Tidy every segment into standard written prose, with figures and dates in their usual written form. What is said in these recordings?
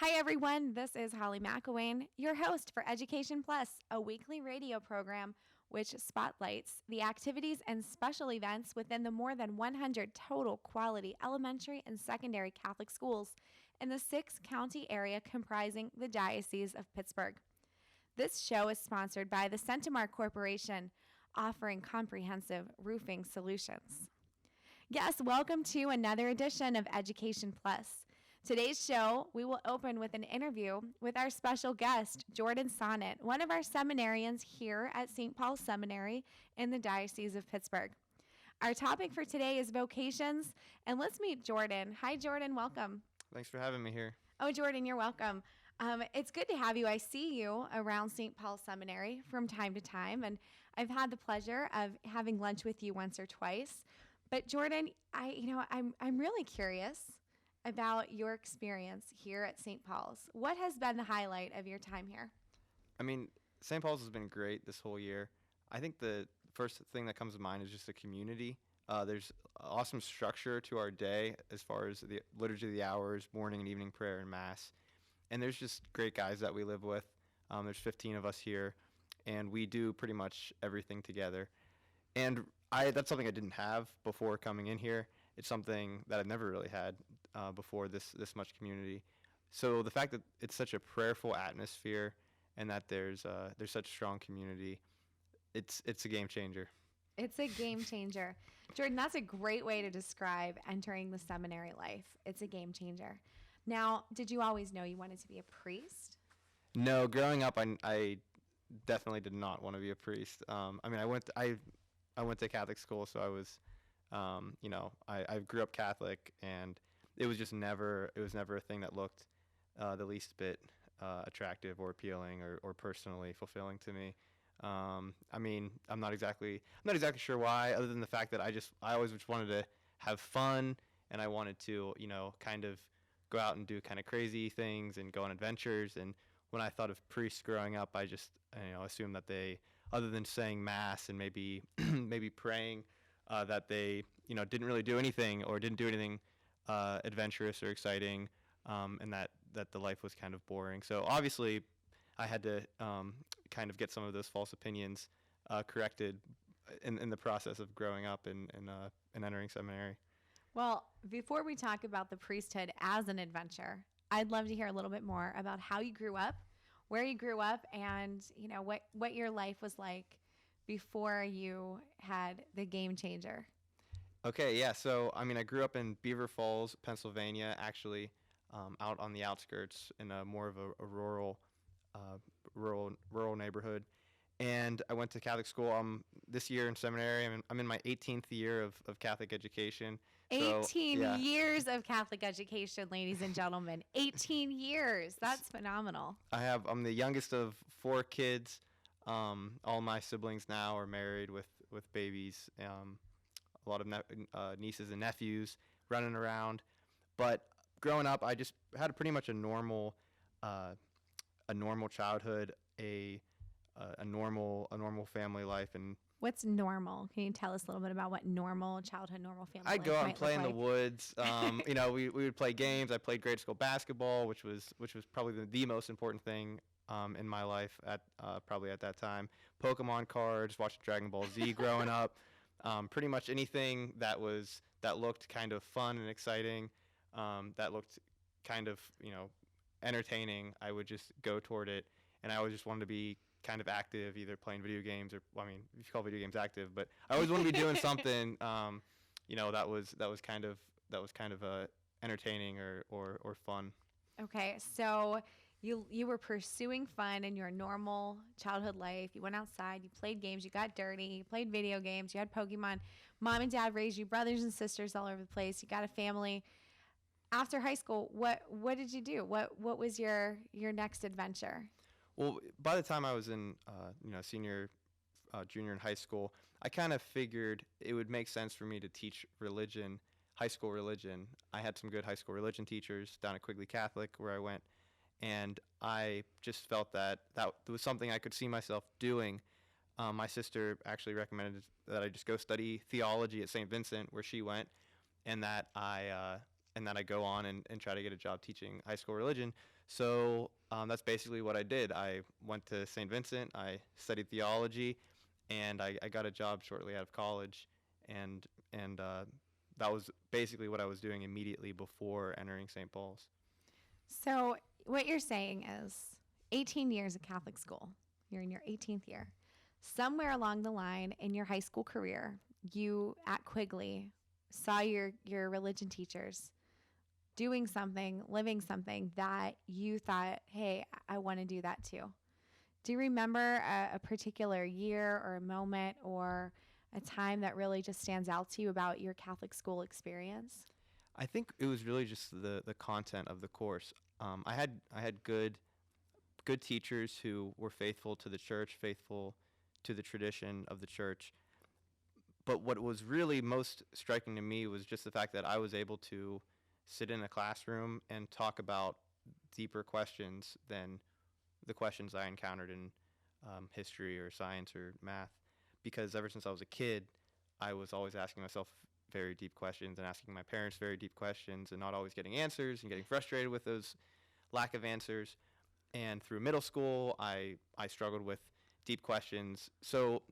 Hi, everyone. This is Holly McElwain, your host for Education Plus, a weekly radio program which spotlights the activities and special events within the more than 100 total quality elementary and secondary Catholic schools in the 6-county area comprising the Diocese of Pittsburgh. This show is sponsored by the Centimar Corporation, offering comprehensive roofing solutions. Yes, welcome to another edition of Education Plus. Today's show, we will open with an interview with our special guest, Jordan Sonnet, one of our seminarians here at St. Paul Seminary in the Diocese of Pittsburgh. Our topic for today is vocations, and let's meet Jordan. Hi, Jordan. Welcome. Thanks for having me here. Oh, Jordan, you're welcome. It's good to have you. I see you around St. Paul Seminary from time to time, and I've had the pleasure of having lunch with you once or twice. But Jordan, I'm really curious about your experience here at St. Paul's. What has been the highlight of your time here? I mean, St. Paul's has been great this whole year. I think the first thing that comes to mind is just the community. There's awesome structure to our day as far as the liturgy of the hours, morning and evening prayer and mass. And there's just great guys that we live with. There's 15 of us here, and we do pretty much everything together. And that's something I didn't have before coming in here. It's something that I've never really had before this much community. So the fact that it's such a prayerful atmosphere and that there's such strong community, it's a game changer. It's a game changer. Jordan, that's a great way to describe entering the seminary life. It's a game changer. Now, did you always know you wanted to be a priest? No, growing up, I definitely did not want to be a priest. I went to Catholic school, so I was, I grew up Catholic, and it was never a thing that looked the least bit attractive or appealing or personally fulfilling to me. I'm not exactly sure why, other than the fact that I always just wanted to have fun, and I wanted to, kind of go out and do kind of crazy things and go on adventures. And when I thought of priests growing up, I just, assumed that they, other than saying mass and maybe praying, that they, didn't really do anything or didn't do anything adventurous or exciting, and that the life was kind of boring. So obviously, I had to kind of get some of those false opinions corrected in the process of growing up and entering seminary. Well, before we talk about the priesthood as an adventure, I'd love to hear a little bit more about how you grew up, where you grew up, and what your life was like before you had the game changer. Okay, yeah. So I grew up in Beaver Falls, Pennsylvania, actually, out on the outskirts in more of a rural neighborhood. And I went to Catholic school this year in seminary. I'm in my 18th year of Catholic education. 18 years of Catholic education, ladies and gentlemen. 18 years. That's phenomenal. I'm the youngest of 4 kids. All my siblings now are married with babies. A lot of nieces and nephews running around. But growing up, I just had pretty much a normal childhood, a normal family life. And what's normal? Can you tell us a little bit about what normal childhood, normal family I'd life go out might and play in look the like? woods. We would play games. I played grade school basketball, which was probably the most important thing in my life probably at that time. Pokemon cards, watching Dragon Ball Z growing up. Pretty much anything that looked kind of fun and exciting, that looked kind of entertaining, I would just go toward it. And I always just wanted to be kind of active, either playing video games or, if you call video games active, but I always wanted to be doing something, that was kind of entertaining or fun. Okay, so you were pursuing fun in your normal childhood life. You went outside, you played games, you got dirty, you played video games, you had Pokemon. Mom and dad raised you, brothers and sisters all over the place. You got a family. After high school, what did you do? What was your next adventure? Well, by the time I was in senior, junior in high school, I kind of figured it would make sense for me to teach religion, high school religion. I had some good high school religion teachers down at Quigley Catholic where I went, and I just felt that was something I could see myself doing. My sister actually recommended that I just go study theology at St. Vincent, where she went, and that I and then I go on and try to get a job teaching high school religion. So that's basically what I did. I went to St. Vincent, I studied theology, and I got a job shortly out of college, and that was basically what I was doing immediately before entering St. Paul's. So what you're saying is 18 years of Catholic school. You're in your 18th year. Somewhere along the line in your high school career, you at Quigley saw your religion teachers doing something, living something that you thought, hey, I want to do that too. Do you remember a particular year or a moment or a time that really just stands out to you about your Catholic school experience? I think it was really just the content of the course. I had good teachers who were faithful to the church, faithful to the tradition of the church. But what was really most striking to me was just the fact that I was able to sit in a classroom and talk about deeper questions than the questions I encountered in history or science or math. Because ever since I was a kid, I was always asking myself very deep questions and asking my parents very deep questions and not always getting answers and getting frustrated with those lack of answers. And through middle school, I struggled with deep questions. So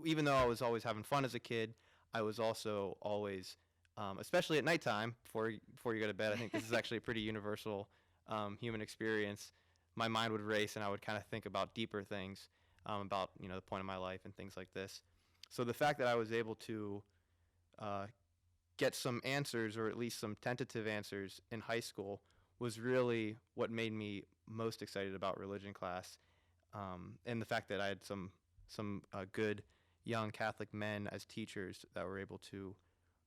even though I was always having fun as a kid, I was also always, especially at nighttime, before you go to bed, I think this is actually a pretty universal human experience, my mind would race and I would kind of think about deeper things, about the point of my life and things like this. So the fact that I was able to get some answers, or at least some tentative answers in high school, was really what made me most excited about religion class. And the fact that I had some good young Catholic men as teachers that were able to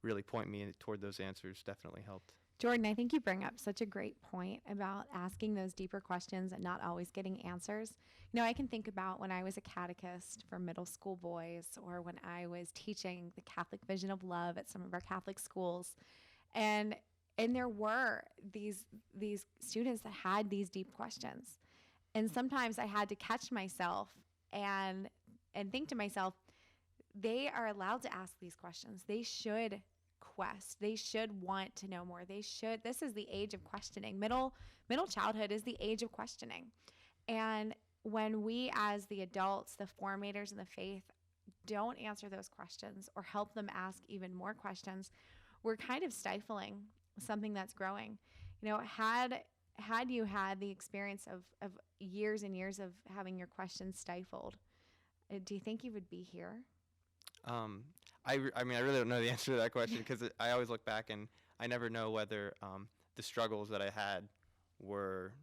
really point me toward those answers definitely helped. Jordan, I think you bring up such a great point about asking those deeper questions and not always getting answers. I can think about when I was a catechist for middle school boys, or when I was teaching the Catholic vision of love at some of our Catholic schools. And there were these students that had these deep questions. And sometimes I had to catch myself and think to myself, they are allowed to ask these questions. They should quest. They should want to know more. This is the age of questioning. Middle childhood is the age of questioning. And when we as the adults, the formators in the faith, don't answer those questions or help them ask even more questions, we're kind of stifling something that's growing. Had you had the experience of years and years of having your questions stifled, do you think you would be here? I really don't know the answer to that question, because I always look back and I never know whether the struggles that I had were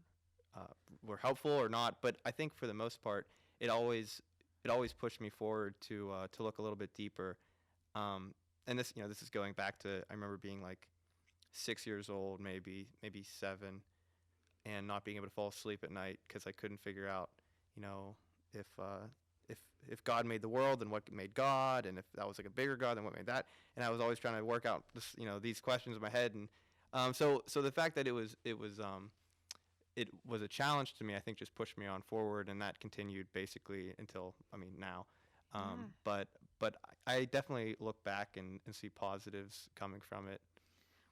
helpful or not. But I think for the most part, it always pushed me forward to look a little bit deeper. And this is going back to, I remember being like 6 years old, maybe 7, and not being able to fall asleep at night because I couldn't figure out, if God made the world, then what made God, and if that was like a bigger God, then what made that? And I was always trying to work out this, these questions in my head, and so the fact that it was a challenge to me, I think, just pushed me on forward, and that continued basically until now. But I definitely look back and see positives coming from it.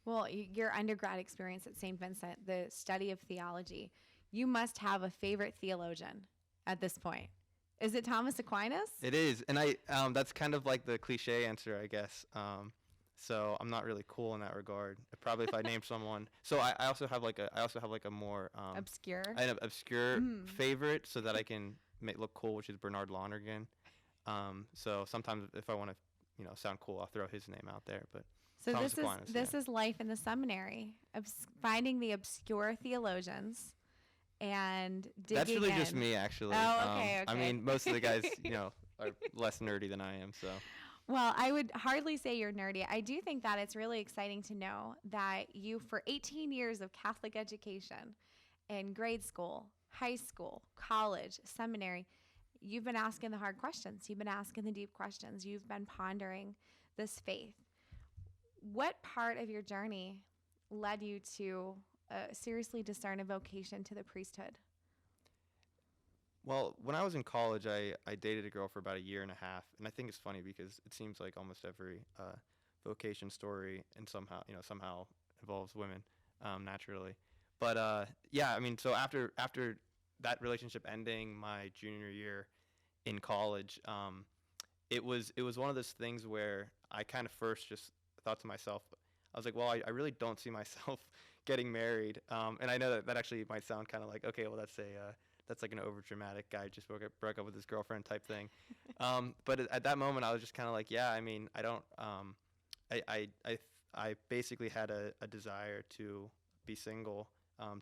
Well, your undergrad experience at St. Vincent, the study of theology, you must have a favorite theologian at this point. Is it Thomas Aquinas? It is, and that's kind of like the cliche answer, I guess. So I'm not really cool in that regard. Probably if I named someone. So I also have like a more obscure favorite, so that I can look cool, which is Bernard Lonergan. So sometimes if I want to sound cool, I'll throw his name out there. But so Thomas this Aquinas, is life in the seminary, finding the obscure theologians and digging That's really in. Just me, actually. Oh, okay. I mean, most of the guys, are less nerdy than I am, so. Well, I would hardly say you're nerdy. I do think that it's really exciting to know that you, for 18 years of Catholic education in grade school, high school, college, seminary, you've been asking the hard questions. You've been asking the deep questions. You've been pondering this faith. What part of your journey led you to seriously discern a vocation to the priesthood? Well, when I was in college, I dated a girl for about a year and a half, and I think it's funny because it seems like almost every vocation story and somehow involves women, naturally. But yeah, I mean, so after that relationship ending my junior year in college, it was one of those things where I kind of first just thought to myself, I was like, well, I really don't see myself getting married. And I know that actually might sound kind of like, okay, well, that's like an overdramatic guy just broke up with his girlfriend type thing. But at that moment, I was just kind of like, yeah, I mean, I don't, I, I, I, th- I basically had a desire to be single,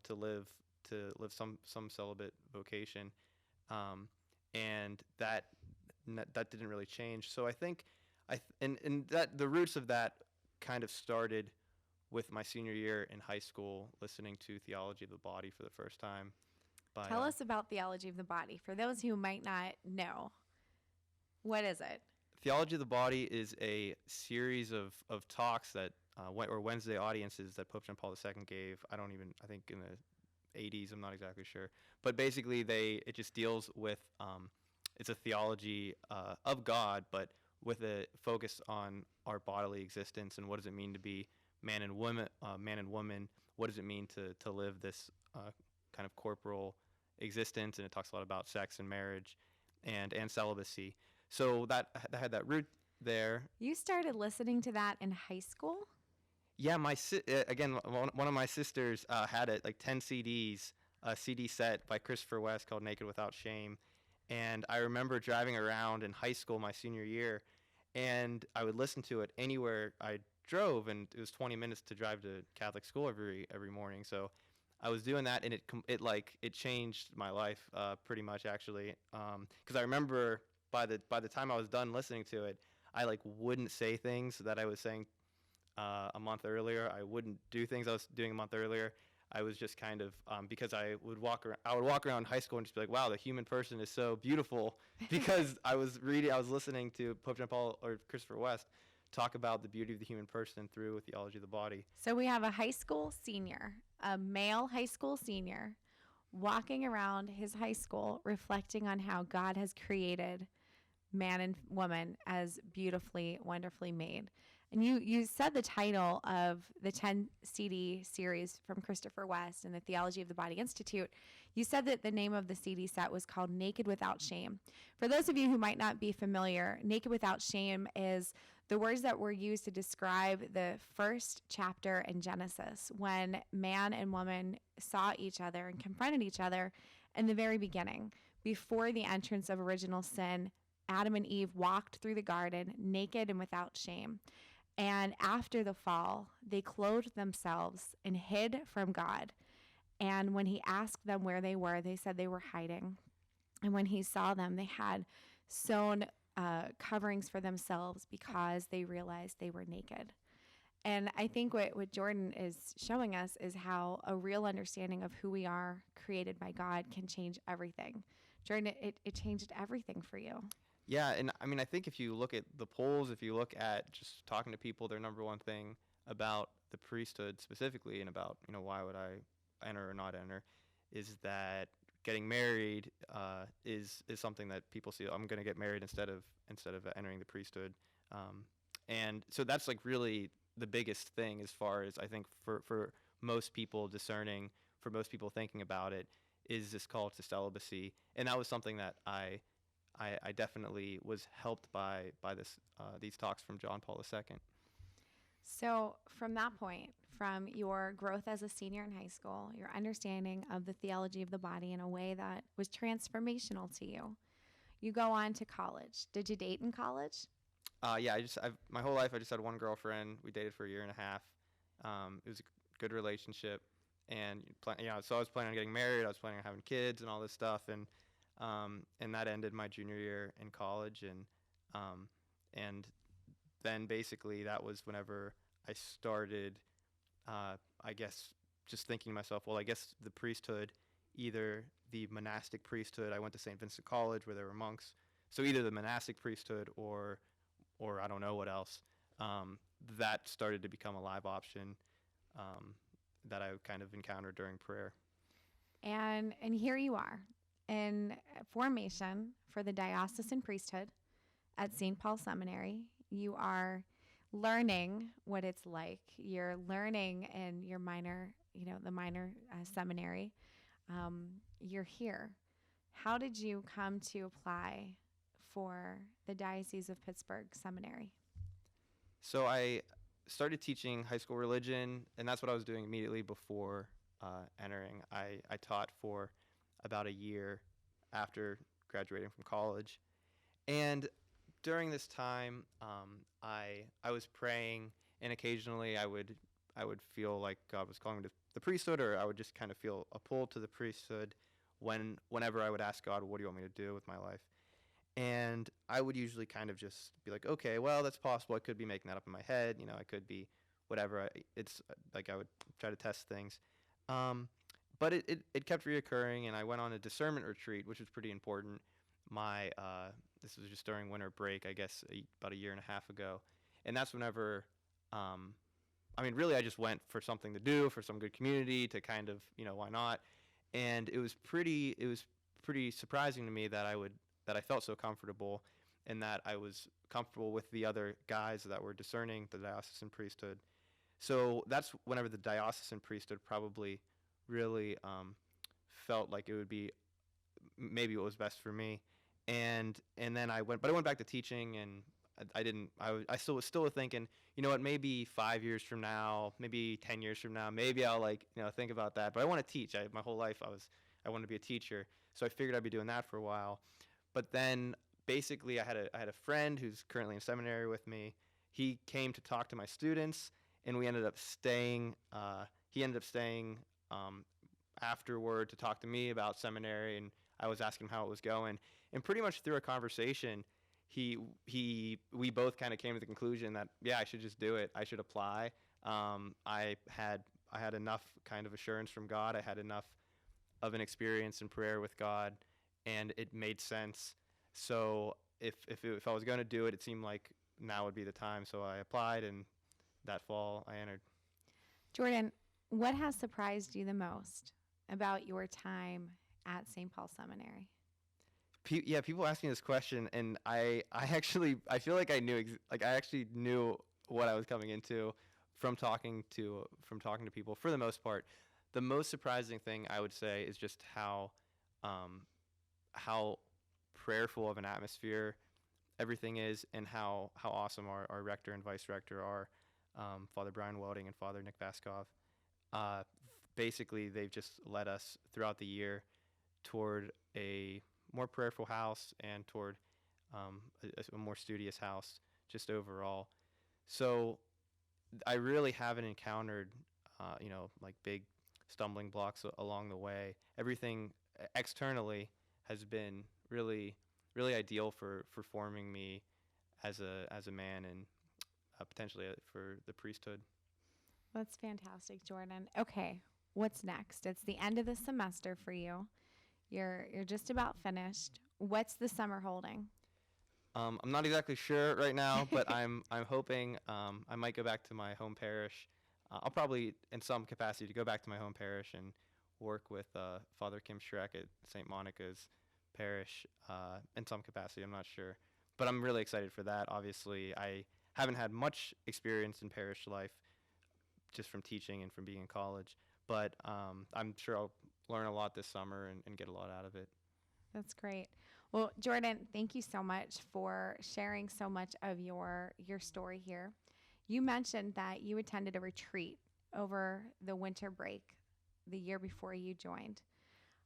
to live some celibate vocation, um, and that didn't really change. So I think and that the roots of that kind of started with my senior year in high school, listening to Theology of the Body for the first time. By Tell us about Theology of the Body. For those who might not know, what is it? Theology of the Body is a series of talks that or Wednesday audiences that Pope John Paul II gave. I think in the 80s. I'm not exactly sure, but basically it just deals with it's a theology of God, but with a focus on our bodily existence and what does it mean to be man and woman. What does it mean to live this kind of corporal existence? And it talks a lot about sex and marriage and celibacy. So that had that root there. You started listening to that in high school? Yeah, again, one of my sisters had it like 10 CDs, a CD set by Christopher West called Naked Without Shame. And I remember driving around in high school my senior year, and I would listen to it anywhere I drove, and it was 20 minutes to drive to Catholic school every morning. So I was doing that, and it changed my life pretty much actually, because I remember by the time I was done listening to it, I like wouldn't say things that I was saying a month earlier. I wouldn't do things I was doing a month earlier. I was just kind of because I would walk around high school and just be like, wow, the human person is so beautiful, because I was listening to Pope John Paul or Christopher West talk about the beauty of the human person through Theology of the Body. So we have a high school senior, a male high school senior, walking around his high school reflecting on how God has created man and woman as beautifully, wonderfully made. And you said the title of the 10 CD series from Christopher West and the Theology of the Body Institute. You said that the name of the CD set was called Naked Without Shame. For those of you who might not be familiar, Naked Without Shame is the words that were used to describe the first chapter in Genesis, when man and woman saw each other and confronted each other in the very beginning. Before the entrance of original sin, Adam and Eve walked through the garden naked and without shame. And after the fall, they clothed themselves and hid from God. And when he asked them where they were, they said they were hiding. And when he saw them, they had sewn coverings for themselves because they realized they were naked. And I think what Jordan is showing us is how a real understanding of who we are, created by God, can change everything. Jordan, it changed everything for you. Yeah, and I mean, I think if you look at the polls, if you look at just talking to people, their number one thing about the priesthood specifically, and about, why would I enter or not enter, is that getting married is something that people see. I'm going to get married instead of entering the priesthood, and so that's like really the biggest thing as far as I think for most people discerning, for most people thinking about it, is this call to celibacy, and that was something that I definitely was helped by these talks from John Paul II. So from that point, from your growth as a senior in high school, your understanding of the theology of the body in a way that was transformational to you, you go on to college. Did you date in college? Yeah, my whole life I just had one girlfriend. We dated for a year and a half. It was a good relationship, and so I was planning on getting married. I was planning on having kids and all this stuff, and that ended my junior year in college, and then basically that was whenever I started, I guess, just thinking to myself, well, I guess the priesthood, either the monastic priesthood. I went to St. Vincent College where there were monks, so either the monastic priesthood or I don't know what else. That started to become a live option that I kind of encountered during prayer. And here you are in formation for the diocesan priesthood at St. Paul Seminary. You are learning what it's like. You're learning in your minor, the minor seminary. You're here. How did you come to apply for the Diocese of Pittsburgh Seminary? So I started teaching high school religion, and that's what I was doing immediately before entering. I taught for about a year after graduating from college. And during this time, I was praying, and occasionally I would feel like God was calling me to the priesthood, or I would just kind of feel a pull to the priesthood whenever I would ask God, what do you want me to do with my life? And I would usually kind of just be like, okay, well, that's possible. I could be making that up in my head. I could be whatever. It's like I would try to test things. But it kept reoccurring, and I went on a discernment retreat, which was pretty important. This was just during winter break, I guess, about a year and a half ago. And that's whenever, really I just went for something to do, for some good community, to kind of, why not? And it was pretty surprising to me that I felt so comfortable, and that I was comfortable with the other guys that were discerning the diocesan priesthood. So that's whenever the diocesan priesthood probably really felt like it would be maybe what was best for me. And then I went back to teaching, and I still was thinking, what, maybe 5 years from now, maybe 10 years from now, maybe I'll think about that. But I want to teach. My whole life I wanted to be a teacher. So I figured I'd be doing that for a while. But then basically I had a friend who's currently in seminary with me. He came to talk to my students, and we ended up staying. He ended up staying afterward to talk to me about seminary, and I was asking him how it was going. And pretty much through a conversation, we both kind of came to the conclusion that, yeah, I should just do it. I should apply. I had enough kind of assurance from God. I had enough of an experience in prayer with God, and it made sense. So if I was going to do it, it seemed like now would be the time. So I applied, and that fall I entered. Jordan, what has surprised you the most about your time at St. Paul Seminary? People ask me this question, and I feel like I actually knew what I was coming into from talking to people for the most part. The most surprising thing I would say is just how prayerful of an atmosphere everything is, and how awesome our rector and vice rector are, Father Brian Welding and Father Nick Vaskov. Basically, they've just led us throughout the year toward a more prayerful house and toward a more studious house just overall. So I really haven't encountered, like big stumbling blocks along the way. Everything externally has been really, really ideal for forming me as a man, and potentially for the priesthood. That's fantastic, Jordan. Okay, what's next? It's the end of the semester for you. You're just about finished. What's the summer holding? I'm not exactly sure right now, but I'm hoping I might go back to my home parish. I'll probably, in some capacity, to go back to my home parish and work with Father Kim Schreck at St. Monica's parish in some capacity. I'm not sure, but I'm really excited for that. Obviously, I haven't had much experience in parish life, just from teaching and from being in college, but I'm sure I'll learn a lot this summer and get a lot out of it. That's great. Well, Jordan, thank you so much for sharing so much of your story here. You mentioned that you attended a retreat over the winter break the year before you joined.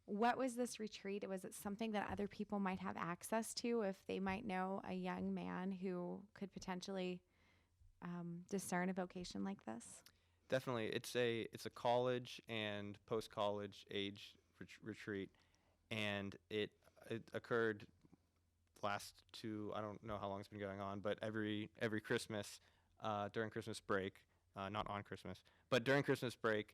What was this retreat? Was it something that other people might have access to if they might know a young man who could potentially discern a vocation like this? Definitely. It's a college and post-college age retreat, and it occurred I don't know how long it's been going on, but every Christmas, during Christmas break, not on Christmas, but during Christmas break,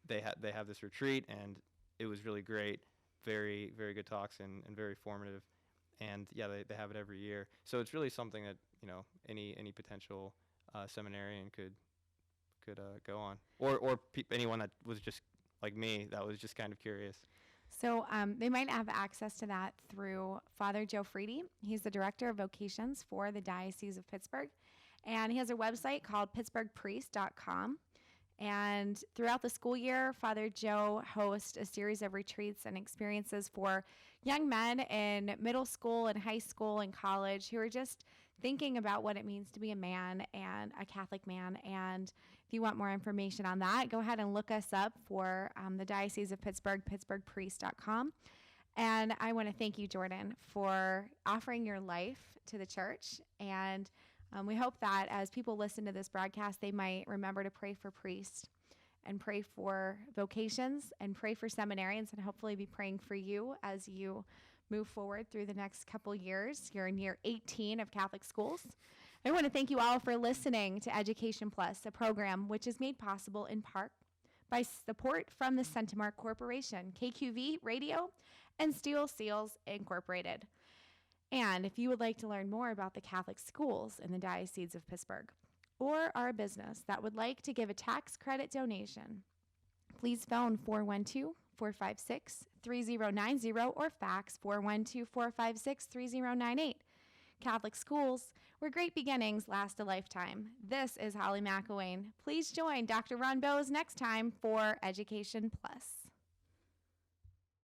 they have this retreat, and it was really great. Very, very good talks and very formative. And yeah, they have it every year. So it's really something that, any potential seminarian could go on, or anyone that was just like me, that was just kind of curious. So they might have access to that through Father Joe Freedy. He's the Director of Vocations for the Diocese of Pittsburgh. And he has a website called pittsburghpriest.com. And throughout the school year, Father Joe hosts a series of retreats and experiences for young men in middle school and high school and college who are just thinking about what it means to be a man and a Catholic man. And if you want more information on that, go ahead and look us up for the Diocese of Pittsburgh, pittsburghpriest.com. And I want to thank you, Jordan, for offering your life to the church. And we hope that as people listen to this broadcast, they might remember to pray for priests and pray for vocations and pray for seminarians, and hopefully be praying for you as you move forward through the next couple years. You're in year 18 of Catholic schools. I want to thank you all for listening to Education Plus, a program which is made possible in part by support from the Centimark Corporation, KQV Radio, and Steel Seals Incorporated. And if you would like to learn more about the Catholic schools in the Diocese of Pittsburgh, or are a business that would like to give a tax credit donation, please phone 412-456-3090 or fax 412-456-3098. Catholic schools, where great beginnings last a lifetime. This is Holly McElwain. Please join Dr. Ron Bowes next time for Education Plus.